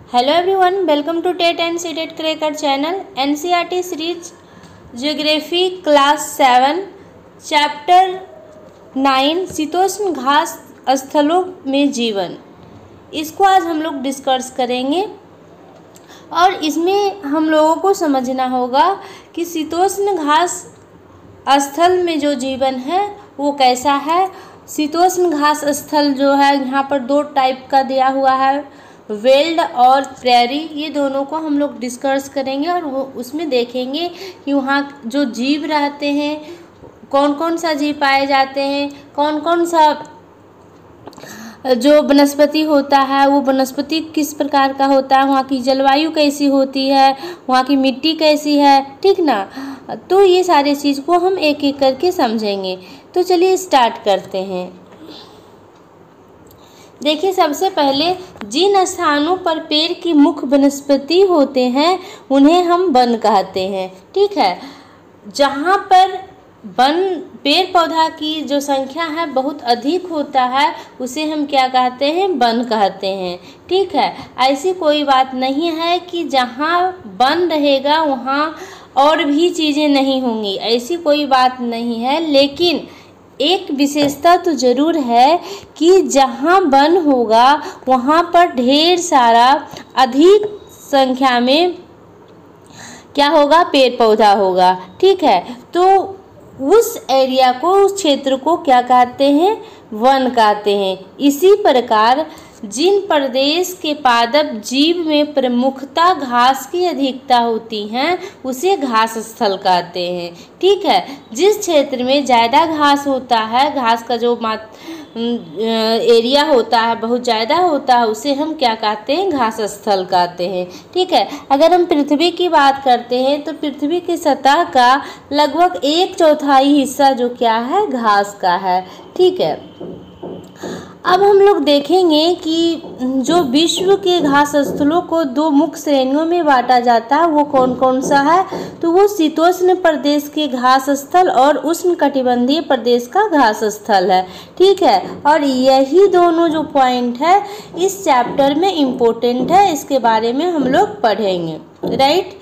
Hello everyone, welcome to TET and CTET cracker channel. NCERT series geography class 7 chapter 9 शीतोष्ण घास स्थलों में जीवन, इसको आज हम लोग डिस्कस करेंगे। और इसमें हम लोगों को समझना होगा कि शीतोष्ण घास स्थल में जो जीवन है वो कैसा है। शीतोष्ण घास स्थल जो है यहाँ पर दो टाइप का दिया हुआ है, वेल्ड और प्रेरी। ये दोनों को हम लोग डिस्कस करेंगे और वो उसमें देखेंगे कि वहाँ जो जीव रहते हैं, कौन कौन सा जीव पाए जाते हैं, कौन कौन सा जो वनस्पति होता है वो वनस्पति किस प्रकार का होता है, वहाँ की जलवायु कैसी होती है, वहाँ की मिट्टी कैसी है, ठीक ना। तो ये सारी चीज़ को हम एक एक करके समझेंगे। तो चलिए स्टार्ट करते हैं। देखिए, सबसे पहले जिन स्थानों पर पेड़ की मुख्य वनस्पति होते हैं उन्हें हम वन कहते हैं, ठीक है। जहाँ पर वन पेड़ पौधा की जो संख्या है बहुत अधिक होता है उसे हम क्या कहते हैं, वन कहते हैं, ठीक है। ऐसी कोई बात नहीं है कि जहाँ वन रहेगा वहाँ और भी चीज़ें नहीं होंगी, ऐसी कोई बात नहीं है। लेकिन एक विशेषता तो ज़रूर है कि जहाँ वन होगा वहाँ पर ढेर सारा अधिक संख्या में क्या होगा, पेड़ पौधा होगा, ठीक है। तो उस एरिया को, उस क्षेत्र को क्या कहते हैं, वन कहते हैं। इसी प्रकार जिन प्रदेश के पादप जीव में प्रमुखता घास की अधिकता होती हैं उसे घास स्थल कहते हैं, ठीक है। जिस क्षेत्र में ज़्यादा घास होता है, घास का जो एरिया होता है बहुत ज़्यादा होता है, उसे हम क्या कहते हैं, घास स्थल कहते हैं, ठीक है। अगर हम पृथ्वी की बात करते हैं तो पृथ्वी की सतह का लगभग 1/4 हिस्सा जो क्या है, घास का है, ठीक है। अब हम लोग देखेंगे कि जो विश्व के घास स्थलों को दो मुख्य श्रेणियों में बांटा जाता है वो कौन कौन सा है। तो वो शीतोष्ण प्रदेश के घास स्थल और उष्णकटिबंधीय प्रदेश का घास स्थल है, ठीक है। और यही दोनों जो पॉइंट है इस चैप्टर में इम्पोर्टेंट है, इसके बारे में हम लोग पढ़ेंगे, राइट।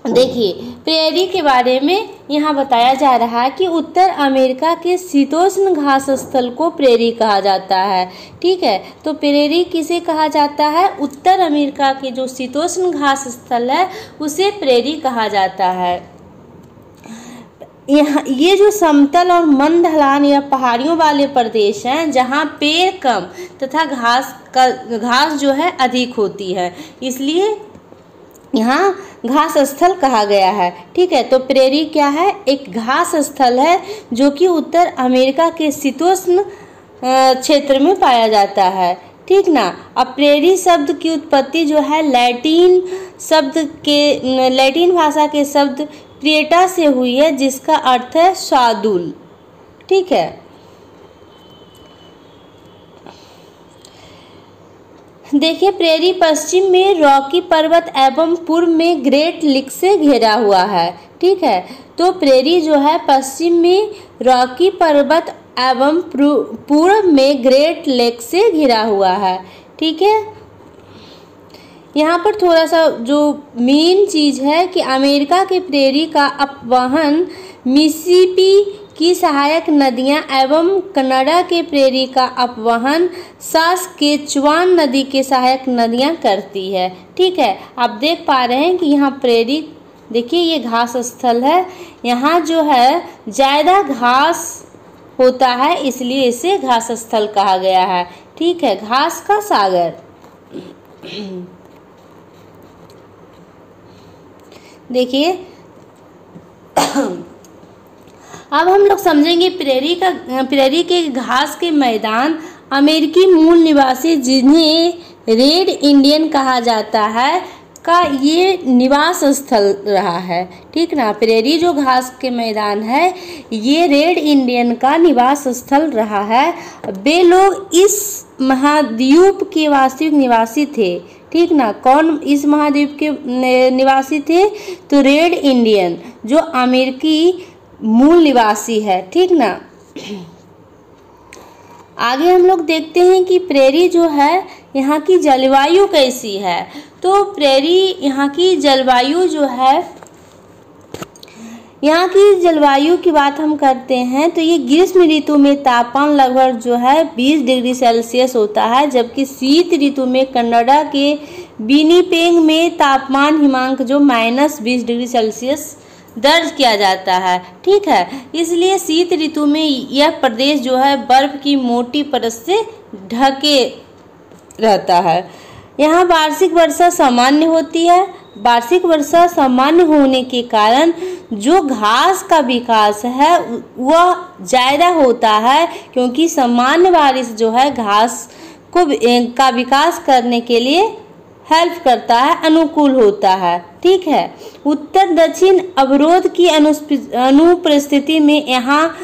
देखिए, प्रेरी के बारे में यहाँ बताया जा रहा है कि उत्तर अमेरिका के शीतोष्ण घास स्थल को प्रेरी कहा जाता है, ठीक है। तो प्रेरी किसे कहा जाता है, उत्तर अमेरिका के जो शीतोष्ण घास स्थल है उसे प्रेरी कहा जाता है। यहाँ ये जो समतल और मंद ढलान या पहाड़ियों वाले प्रदेश हैं जहाँ पेड़ कम तथा घास जो है अधिक होती है, इसलिए यहाँ घास स्थल कहा गया है, ठीक है। तो प्रेरी क्या है, एक घास स्थल है जो कि उत्तर अमेरिका के शीतोष्ण क्षेत्र में पाया जाता है, ठीक ना। अब प्रेरी शब्द की उत्पत्ति जो है लैटिन भाषा के शब्द प्रिएटा से हुई है जिसका अर्थ है शार्दूल, ठीक है। देखिए, प्रेरी पश्चिम में रॉकी पर्वत एवं पूर्व में ग्रेट लेक से घिरा हुआ है, ठीक है। तो प्रेरी जो है पश्चिम में रॉकी पर्वत एवं पूर्व में ग्रेट लेक से घिरा हुआ है, ठीक है। यहाँ पर थोड़ा सा जो मेन चीज़ है कि अमेरिका के प्रेरी का अपवहन मिसिसिपी की सहायक नदियां एवं कनाडा के प्रेरी का अपवहन सास्केचुआन नदी के सहायक नदियां करती है, ठीक है। आप देख पा रहे हैं कि यहाँ प्रेरी, देखिए ये घास स्थल है, यहाँ जो है ज़्यादा घास होता है इसलिए इसे घास स्थल कहा गया है, ठीक है। घास का सागर। देखिए अब हम लोग समझेंगे प्रेरी के घास के मैदान। अमेरिकी मूल निवासी जिन्हें रेड इंडियन कहा जाता है का ये निवास स्थल रहा है, ठीक ना। प्रेरी जो घास के मैदान है ये रेड इंडियन का निवास स्थल रहा है। वे लोग इस महाद्वीप के वास्तविक निवासी थे, ठीक ना। कौन इस महाद्वीप के निवासी थे, तो रेड इंडियन जो अमेरिकी मूल निवासी है, ठीक ना। आगे हम लोग देखते हैं कि प्रेरी जो है यहाँ की जलवायु कैसी है? तो प्रेरी यहाँ की जलवायु जो है, यहाँ की जलवायु की बात हम करते हैं तो ये ग्रीष्म ऋतु में तापमान लगभग जो है 20 डिग्री सेल्सियस होता है, जबकि शीत ऋतु में कनाडा के विनिपेग में तापमान हिमांक जो -20 डिग्री सेल्सियस दर्ज किया जाता है। ठीक है, इसलिए शीत ऋतु में यह प्रदेश जो है बर्फ की मोटी परत से ढके रहता है। यहाँ वार्षिक वर्षा सामान्य होती है। वार्षिक वर्षा सामान्य होने के कारण जो घास का विकास है वह ज़्यादा होता है, क्योंकि सामान्य बारिश जो है घास का विकास करने के लिए हेल्प करता है, अनुकूल होता है। ठीक है, उत्तर दक्षिण अवरोध की अनुपस्थिति में यहाँ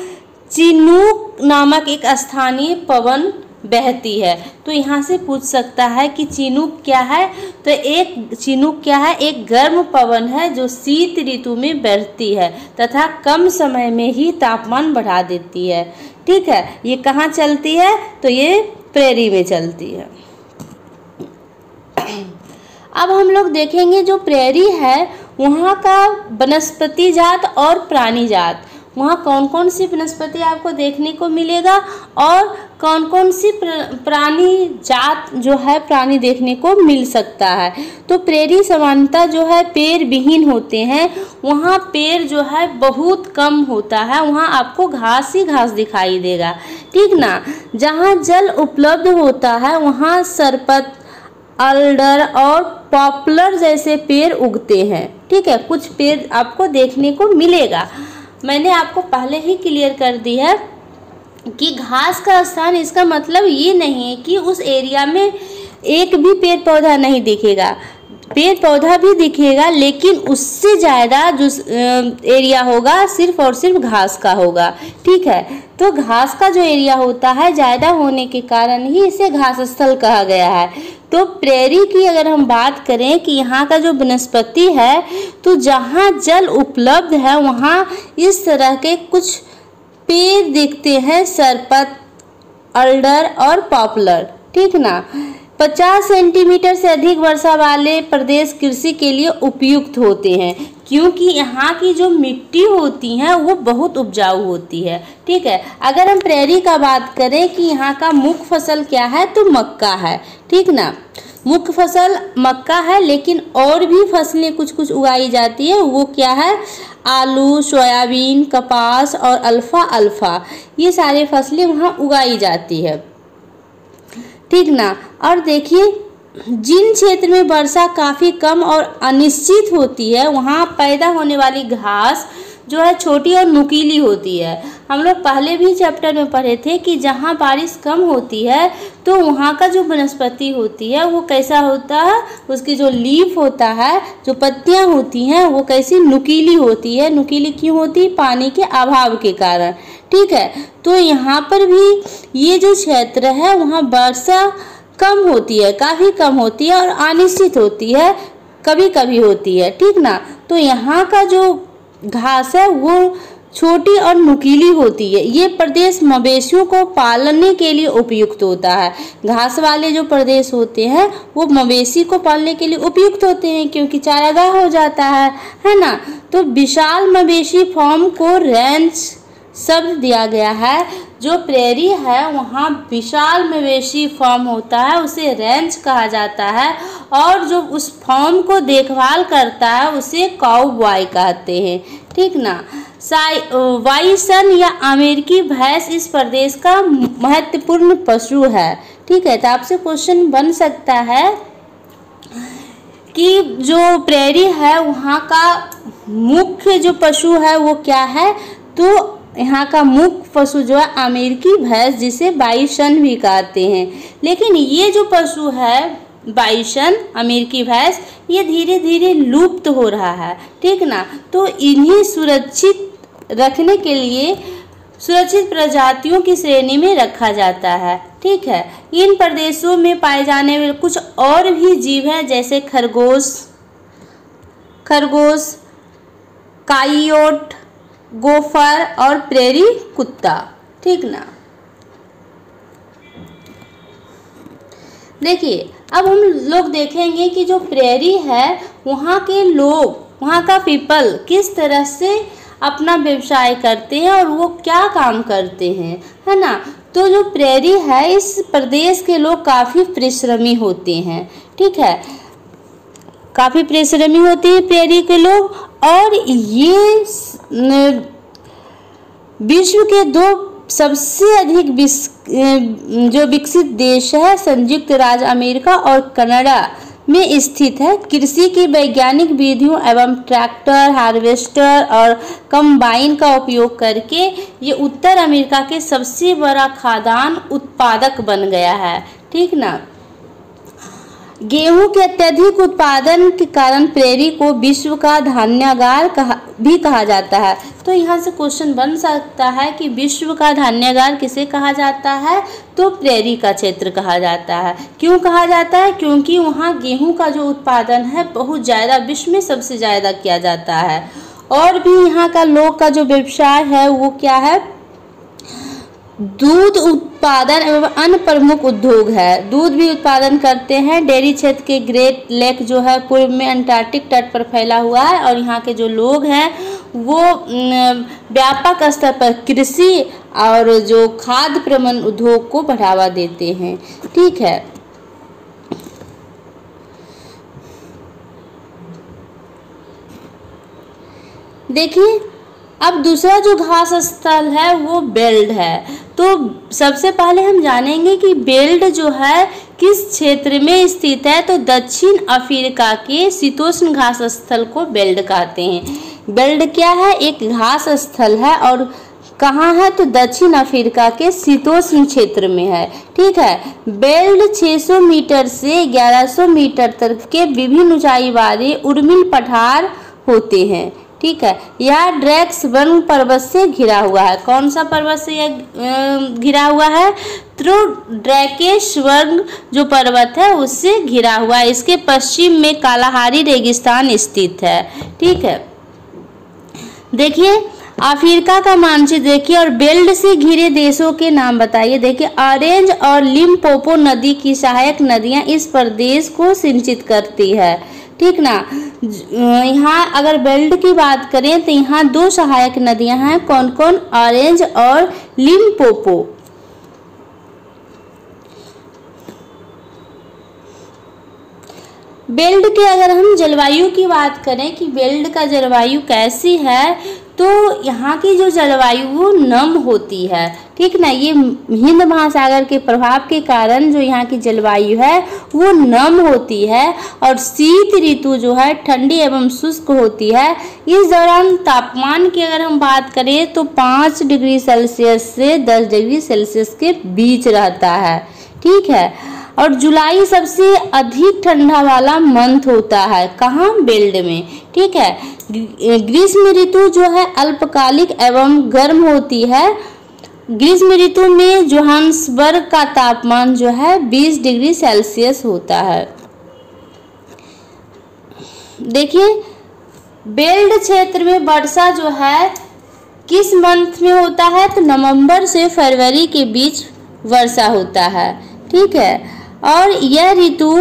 चिनूक नामक एक स्थानीय पवन बहती है। तो यहाँ से पूछ सकता है कि चिनूक क्या है? तो चिनूक क्या है? एक गर्म पवन है जो शीत ऋतु में बहती है तथा कम समय में ही तापमान बढ़ा देती है। ठीक है, ये कहाँ चलती है? तो ये प्रेरी में चलती है। अब हम लोग देखेंगे जो प्रेरी है वहाँ का वनस्पति जात और प्राणी जात, वहाँ कौन कौन सी वनस्पति आपको देखने को मिलेगा और कौन कौन सी प्राणी जात जो है प्राणी देखने को मिल सकता है। तो प्रेरी सामान्यतः जो है पेड़ विहीन होते हैं, वहाँ पेड़ जो है बहुत कम होता है, वहाँ आपको घास ही घास दिखाई देगा। ठीक ना, जहाँ जल उपलब्ध होता है वहाँ सरपत, अल्डर और पॉपुलर जैसे पेड़ उगते हैं। ठीक है, कुछ पेड़ आपको देखने को मिलेगा। मैंने आपको पहले ही क्लियर कर दी है कि घास का स्थान, इसका मतलब ये नहीं है कि उस एरिया में एक भी पेड़ पौधा नहीं दिखेगा, पेड़ पौधा भी दिखेगा, लेकिन उससे ज़्यादा जो एरिया होगा सिर्फ और सिर्फ घास का होगा। ठीक है, तो घास का जो एरिया होता है ज़्यादा होने के कारण ही इसे घास स्थल कहा गया है। तो प्रेरी की अगर हम बात करें कि यहाँ का जो वनस्पति है, तो जहाँ जल उपलब्ध है वहाँ इस तरह के कुछ पेड़ दिखते हैं, सरपत, अल्डर और पॉपुलर। ठीक ना, 50 सेंटीमीटर से अधिक वर्षा वाले प्रदेश कृषि के लिए उपयुक्त होते हैं, क्योंकि यहाँ की जो मिट्टी होती है वो बहुत उपजाऊ होती है। ठीक है, अगर हम प्रेरी का बात करें कि यहाँ का मुख्य फसल क्या है, तो मक्का है। ठीक ना, मुख्य फसल मक्का है, लेकिन और भी फसलें कुछ कुछ उगाई जाती है। वो क्या है? आलू, सोयाबीन, कपास और अल्फा, ये सारे फसलें वहाँ उगाई जाती है। ठीक ना, और देखिए जिन क्षेत्र में वर्षा काफ़ी कम और अनिश्चित होती है वहाँ पैदा होने वाली घास जो है छोटी और नुकीली होती है। हम लोग पहले भी चैप्टर में पढ़े थे कि जहाँ बारिश कम होती है तो वहाँ का जो वनस्पति होती है वो कैसा होता है, उसकी जो लीफ होता है, जो पत्तियाँ होती हैं वो कैसी नुकीली होती है। नुकीली क्यों होती है? पानी के अभाव के कारण। ठीक है, तो यहाँ पर भी ये जो क्षेत्र है वहाँ वर्षा कम होती है, काफ़ी कम होती है और अनिश्चित होती है, कभी कभी होती है। ठीक ना, तो यहाँ का जो घास है वो छोटी और नुकीली होती है। ये प्रदेश मवेशियों को पालने के लिए उपयुक्त होता है। घास वाले जो प्रदेश होते हैं वो मवेशी को पालने के लिए उपयुक्त होते हैं, क्योंकि चारागाह हो जाता है ना। तो विशाल मवेशी फार्म को रेंच शब्द दिया गया है। जो प्रेरी है वहाँ विशाल मवेशी फार्म होता है, उसे रेंच कहा जाता है, और जो उस फार्म को देखभाल करता है उसे काउबॉय कहते हैं। ठीक ना, बाइसन या अमेरिकी भैंस इस प्रदेश का महत्वपूर्ण पशु है। ठीक है, तो आपसे क्वेश्चन बन सकता है कि जो प्रेरी है वहाँ का मुख्य जो पशु है वो क्या है? तो यहाँ का मुख्य पशु जो है अमेरिकी भैंस, जिसे बाइसन भी कहते हैं। लेकिन ये जो पशु है बाइसन, अमेरिकी भैंस, ये धीरे धीरे लुप्त हो रहा है। ठीक ना, तो इन्हें सुरक्षित रखने के लिए सुरक्षित प्रजातियों की श्रेणी में रखा जाता है। ठीक है, इन प्रदेशों में पाए जाने वाले कुछ और भी जीव हैं, जैसे खरगोश, काइयोट, गोफर और प्रेरी कुत्ता। ठीक ना, देखिए अब हम लोग देखेंगे कि जो प्रेरी है वहाँ के लोग, वहाँ का पीपल किस तरह से अपना व्यवसाय करते हैं और वो क्या काम करते हैं, है ना। तो जो प्रेरी है इस प्रदेश के लोग काफ़ी परिश्रमी होते हैं, ठीक है, काफ़ी परिश्रमी होते हैं प्रेरी के लोग। और ये विश्व के 2 सबसे अधिक जो विकसित देश है संयुक्त राज्य अमेरिका और कनाडा में स्थित है। कृषि की वैज्ञानिक विधियों एवं ट्रैक्टर, हार्वेस्टर और कंबाइन का उपयोग करके ये उत्तर अमेरिका के सबसे बड़ा खाद्यान्न उत्पादक बन गया है, ठीक ना। गेहूं के अत्यधिक उत्पादन के कारण प्रेरी को विश्व का धान्यागार भी कहा जाता है। तो यहाँ से क्वेश्चन बन सकता है कि विश्व का धान्यागार किसे कहा जाता है, तो प्रेरी का क्षेत्र कहा जाता है। क्यों कहा जाता है, क्योंकि वहाँ गेहूं का जो उत्पादन है बहुत ज़्यादा, विश्व में सबसे ज़्यादा किया जाता है। और भी यहाँ का लोग का जो व्यवसाय है वो क्या है, दूध उत्पादन एवं अन्य प्रमुख उद्योग है। दूध भी उत्पादन करते हैं। डेयरी क्षेत्र के ग्रेट लेक जो है पूर्व में अंटार्कटिक तट पर फैला हुआ है और यहाँ के जो लोग हैं वो व्यापक स्तर पर कृषि और जो खाद्य प्रबंधन उद्योग को बढ़ावा देते हैं, ठीक है। देखिए अब दूसरा जो घास स्थल है वो बेल्ट है। तो सबसे पहले हम जानेंगे कि बेल्ट जो है किस क्षेत्र में स्थित है, तो दक्षिण अफ्रीका के शीतोष्ण घास स्थल को बेल्ट कहते हैं। बेल्ट क्या है, एक घास स्थल है और कहाँ है, तो दक्षिण अफ्रीका के शीतोष्ण क्षेत्र में है, ठीक है। बेल्ट 600 मीटर से 1100 मीटर तक के विभिन्न ऊंचाई वाले उर्मिल पठार होते हैं, ठीक है। यह ड्रैक्स वन पर्वत से घिरा हुआ है। कौन सा पर्वत से यह घिरा हुआ है, तो ड्रैकेश्वर जो पर्वत है उससे घिरा हुआ है। इसके पश्चिम में कालाहारी रेगिस्तान स्थित है, ठीक है। देखिए अफ्रीका का मानचित्र देखिए और बेल्ट से घिरे देशों के नाम बताइए। देखिए ऑरेंज और लिम्पोपो नदी की सहायक नदियां इस प्रदेश को सिंचित करती है, ठीक ना। यहाँ अगर बेल्ट की बात करें तो यहाँ 2 सहायक नदियां हैं, कौन कौन, ऑरेंज और लिम्पोपो। बेल्ट के अगर हम जलवायु की बात करें कि बेल्ट का जलवायु कैसी है, तो यहाँ की जो जलवायु वो नम होती है, ठीक ना। ये हिंद महासागर के प्रभाव के कारण जो यहाँ की जलवायु है वो नम होती है और शीत ऋतु जो है ठंडी एवं शुष्क होती है। इस दौरान तापमान की अगर हम बात करें तो 5 डिग्री सेल्सियस से 10 डिग्री सेल्सियस के बीच रहता है, ठीक है। और जुलाई सबसे अधिक ठंडा वाला मंथ होता है, कहाँ, बेल्ट में, ठीक है। ग्रीष्म ऋतु जो है अल्पकालिक एवं गर्म होती है। ग्रीष्म ऋतु में जोहान्सबर्ग का तापमान जो है 20 डिग्री सेल्सियस होता है। देखिए बेल्ट क्षेत्र में वर्षा जो है किस मंथ में होता है, तो नवंबर से फरवरी के बीच वर्षा होता है, ठीक है। और यह ऋतु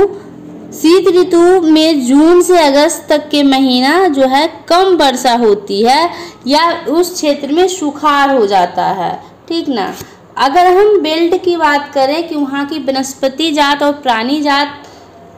शीत ऋतु में जून से अगस्त तक के महीना जो है कम वर्षा होती है या उस क्षेत्र में सुखाड़ हो जाता है, ठीक ना। अगर हम बेल्ट की बात करें कि वहाँ की वनस्पति जात और प्राणी जात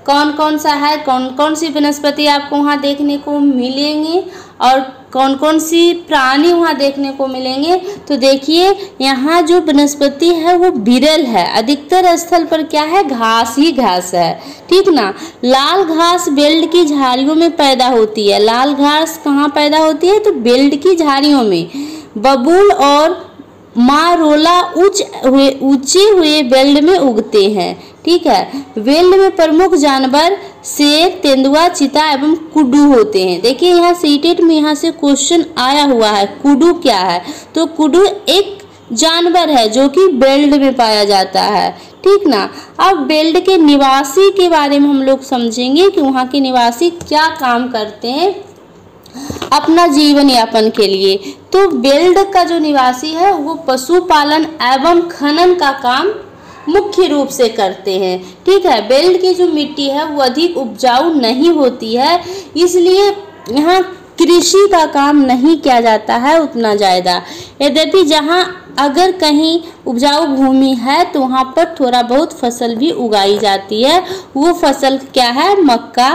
कौन कौन सा है, कौन कौन सी वनस्पति आपको वहाँ देखने को मिलेंगी और कौन कौन सी प्राणी वहाँ देखने को मिलेंगे, तो देखिए यहाँ जो वनस्पति है वो विरल है। अधिकतर स्थल पर क्या है, घास ही घास है, ठीक ना। लाल घास बेल्ट की झाड़ियों में पैदा होती है। लाल घास कहाँ पैदा होती है, तो बेल्ट की झाड़ियों में। बबूल और मारोला ऊंचे हुए बेल्ट में उगते हैं, ठीक है। बेल्ट में प्रमुख जानवर शेर, तेंदुआ, चीता एवं कुडू होते हैं। देखिए यहाँ सीटेट में यहाँ से क्वेश्चन आया हुआ है, कुडू क्या है, तो कुडू एक जानवर है जो कि बेल्ट में पाया जाता है, ठीक ना। अब बेल्ट के निवासी के बारे में हम लोग समझेंगे कि वहाँ के निवासी क्या काम करते हैं अपना जीवन यापन के लिए। तो बेल्ट का जो निवासी है वो पशुपालन एवं खनन का काम मुख्य रूप से करते हैं। ठीक है, बेल्ट की जो मिट्टी है वो अधिक उपजाऊ नहीं होती है, इसलिए यहाँ कृषि का काम नहीं किया जाता है उतना ज़्यादा। यद्यपि जहाँ अगर कहीं उपजाऊ भूमि है तो वहाँ पर थोड़ा बहुत फसल भी उगाई जाती है। वो फसल क्या है? मक्का,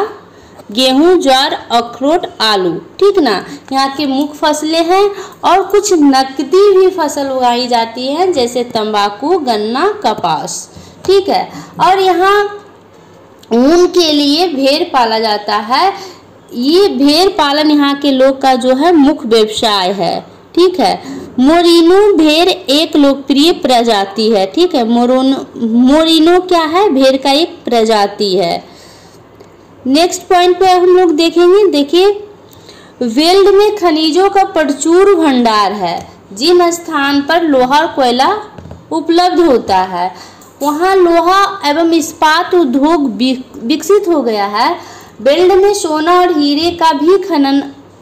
गेहूं, ज्वार, अखरोट, आलू। ठीक ना, यहाँ की मुख्य फसलें हैं। और कुछ नकदी भी फसल उगाई जाती है जैसे तंबाकू, गन्ना, कपास। ठीक है, और यहाँ ऊन के लिए भेड़ पाला जाता है। ये भेड़ पालन यहाँ के लोग का जो है मुख्य व्यवसाय है। ठीक है, मोरिनो भेड़ एक लोकप्रिय प्रजाति है। ठीक है, मोरिनो क्या है? भेड़ का एक प्रजाति है। नेक्स्ट पॉइंट पे हम लोग देखेंगे। देखिए, वेल्ड में खनिजों का प्रचुर भंडार है। जिन स्थान पर लोहा और कोयला उपलब्ध होता है वहाँ लोहा एवं इस्पात उद्योग विकसित हो गया है। वेल्ड में सोना और हीरे का भी खनन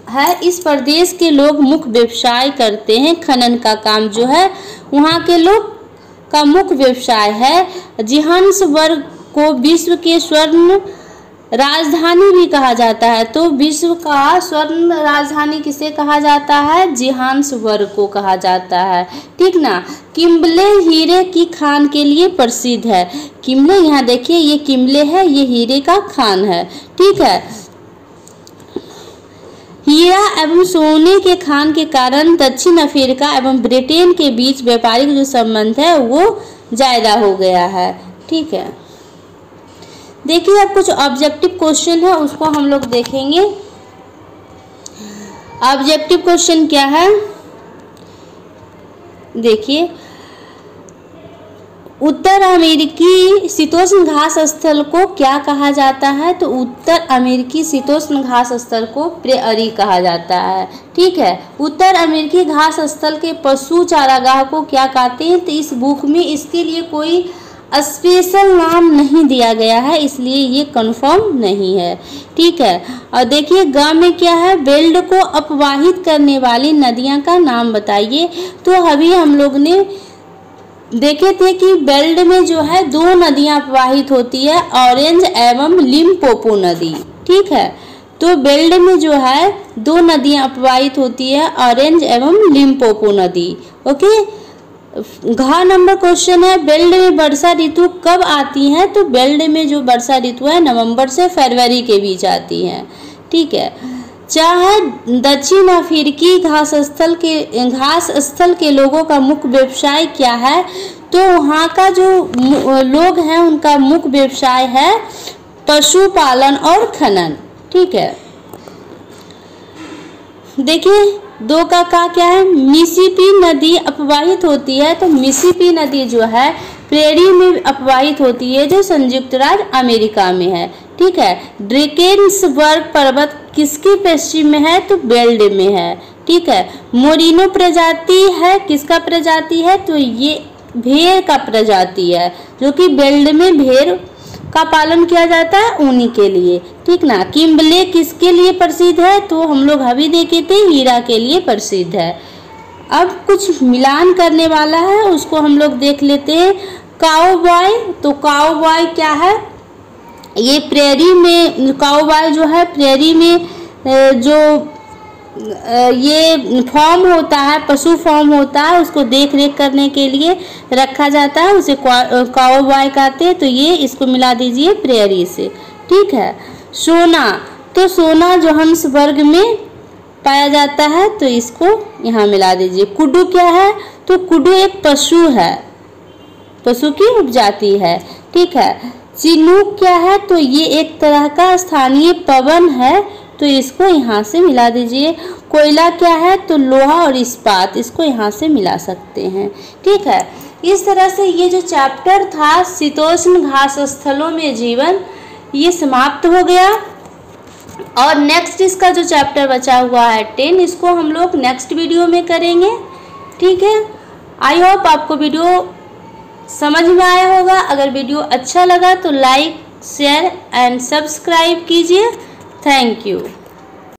है। इस प्रदेश के लोग मुख्य व्यवसाय करते हैं। खनन का काम जो है वहाँ के लोग का मुख्य व्यवसाय है। जोहान्सबर्ग को विश्व के स्वर्ण राजधानी भी कहा जाता है। तो विश्व का स्वर्ण राजधानी किसे कहा जाता है? जोहान्सबर्ग को कहा जाता है। ठीक ना। किम्बले हीरे की खान के लिए प्रसिद्ध है। किम्बले, यहाँ देखिए ये किम्बले है, ये हीरे का खान है। ठीक है, हीरा एवं सोने के खान के कारण दक्षिण अफ्रीका एवं ब्रिटेन के बीच व्यापारिक जो संबंध है वो ज़्यादा हो गया है। ठीक है, देखिए अब कुछ ऑब्जेक्टिव क्वेश्चन है उसको हम लोग देखेंगे। ऑब्जेक्टिव क्वेश्चन क्या है? देखिए, उत्तर अमेरिकी शीतोष्ण घास स्थल को क्या कहा जाता है? तो उत्तर अमेरिकी शीतोष्ण घास स्थल को प्रेयरी कहा जाता है। ठीक है, उत्तर अमेरिकी घास स्थल के पशु चारागाह को क्या कहते हैं? तो इस बुक में इसके लिए कोई स्पेशल नाम नहीं दिया गया है, इसलिए ये कंफर्म नहीं है। ठीक है, और देखिए ग में क्या है? बेल्ट को अपवाहित करने वाली नदियां का नाम बताइए। तो अभी हम लोग ने देखे थे कि बेल्ट में जो है दो नदियां अपवाहित होती है, ऑरेंज एवं लिम्पोपो नदी। ठीक है, तो बेल्ट में जो है दो नदियां अपवाहित होती है, ऑरेंज एवं लिम्पोपो नदी। ओके, घ नंबर क्वेश्चन है, बेल्ट में वर्षा ऋतु कब आती है? तो बेल्ट में जो वर्षा ऋतु है नवंबर से फरवरी के बीच आती है। ठीक है, चाहे दक्षिण अफ्रीकी घास स्थल के लोगों का मुख्य व्यवसाय क्या है? तो वहाँ का जो लोग हैं उनका मुख्य व्यवसाय है पशुपालन और खनन। ठीक है, देखिए दो का क्या है? मिसिसिपी नदी अपवाहित होती है। तो मिसिसिपी नदी जो है प्रेरी में अपवाहित होती है जो संयुक्त राज्य अमेरिका में है। ठीक है, ड्रेकेन्सबर्ग पर्वत किसके पश्चिम में है? तो बेल्ट में है। ठीक है, मोरिनो प्रजाति है, किसका प्रजाति है? तो ये भेड़ का प्रजाति है, जो कि बेल्ट में भेड़ का पालन किया जाता है ऊनी के लिए। ठीक ना। किम्बले किसके लिए प्रसिद्ध है? तो हम लोग अभी देखे थे हीरा के लिए प्रसिद्ध है। अब कुछ मिलान करने वाला है उसको हम लोग देख लेते हैं। काउबॉय, तो काउबॉय क्या है? ये प्रेरी में, काउबॉय जो है प्रेरी में जो ये फॉर्म होता है, पशु फॉर्म होता है, उसको देख रेख करने के लिए रखा जाता है, उसे काउबॉय कहते हैं। तो ये इसको मिला दीजिए प्रेरी से। ठीक है, सोना, तो सोना जोहान्सबर्ग में पाया जाता है, तो इसको यहाँ मिला दीजिए। कुडू क्या है? तो कुडू एक पशु है, पशु की उपजाति है। ठीक है, चिनूक क्या है? तो ये एक तरह का स्थानीय पवन है, तो इसको यहाँ से मिला दीजिए। कोयला क्या है? तो लोहा और इस्पात, इसको यहाँ से मिला सकते हैं। ठीक है, इस तरह से ये जो चैप्टर था शीतोष्ण घास स्थलों में जीवन, ये समाप्त हो गया। और नेक्स्ट इसका जो चैप्टर बचा हुआ है 10, इसको हम लोग नेक्स्ट वीडियो में करेंगे। ठीक है, आई होप आपको वीडियो समझ में आया होगा। अगर वीडियो अच्छा लगा तो लाइक, शेयर एंड सब्सक्राइब कीजिए। Thank you.